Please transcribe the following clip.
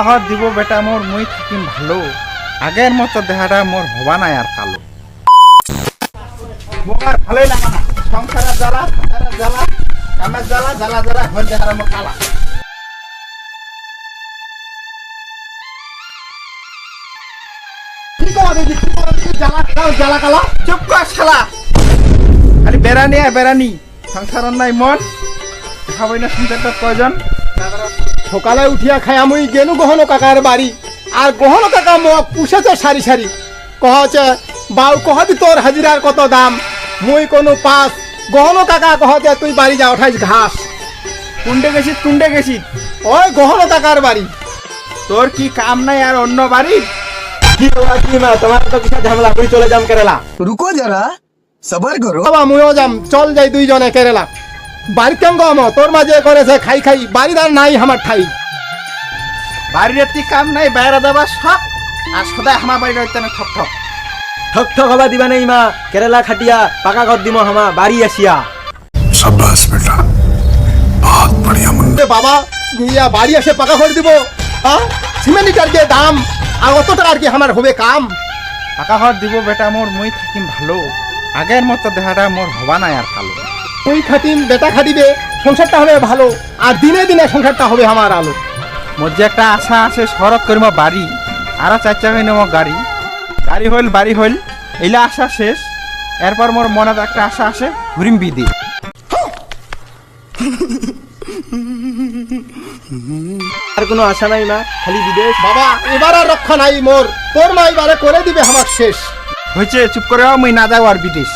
আহর দিব বেটা মোর মুই থাকিম ভালো, আগের মতো দেহাটা মোর হবা নাই আর কালো। মোর ভালোই লাগা না, সংসারের জ্বালা, সংসারের জ্বালা, কামের জ্বালা, জ্বালা জ্বালা ঘর দেহারা মোর কালা। কি করা দিদি, কি করা দিদি, জ্বালা কালা, জ্বালা কালা, চুপ কর শালা। খালি বেড়ানি আর বেড়ানি, সংসারের নাই মন, খাবই না সংসারটা প্রয়োজন। সকালে উঠিয়া খাই মুই গেলু গহন কাকার বাড়ি, আর গহন কাকা মোক পুষেছে সারি সারি। কহছে বাউ কহদি তোর হাজিরার কত দাম, মুই কোনো পাস। গহন কাকা কহছে তুই বাড়ি যা ওঠাইস ঘাস। কুন্ডে গেছিস, কুন্ডে গেছিস, ওই গহন কাকার বাড়ি। তোর কি কাম নাই আর অন্য বাড়ি? কি বাবা কি মা, তোমার তো কিছু ঝামেলা করি চলে যাম কেরালা। रुको जरा सबर करो। বাবা মুইও যাম, চল যাই দুইজনে কেরালা। বাড়ি কেন গম তোর মাঝে করেছে খাই খাই, বাড়ির আর নাই আমার ঠাই। বাড়ির একটি কাম নাই, বাইরে দেবার সব, আর সদাই আমার বাড়ি রইতে না ঠক ঠক। ঠক ঠক হবা দিবা নাই মা, কেরালা খাটিয়া পাকা ঘর দিম হামা বাড়ি আসিয়া। शाबाश बेटा, बहुत बढ़िया मुन्ना। এ বাবা ইয়া বাড়ি এসে পাকা করে দিব, হ্যাঁ সিমেন্টের যে দাম, আর অত টাকার কি আমার হবে কাম? টাকা হর দিব বেটা মোর মুই থাকিম ভালো, আগের মতো দেহাটা মোর হবা নাই আর কালো। তুই খাটিম বেটা খাটিবে, সংসারটা হবে ভালো, আর দিনে দিনে সংসারটা হবে আমার আলো। মোর যে একটা আশা আছে শরৎ করিম বাড়ি, আরো 4 চাকা নেব গাড়ি, গাড়ি হইল বাড়ি হইল, এইলা আশা শেষ। এরপর মোর মনে একটা আশা আছে, ঘুরিম বিদি। আর কোনো আশা নাই মা, খালি বিদেশ। বাবা এবার আর রক্ষা নাই মোর, তোর মা এবারে করে দিবে আমার শেষ। হয়েছে চুপ করে মুই না যাও আর বিদেশ।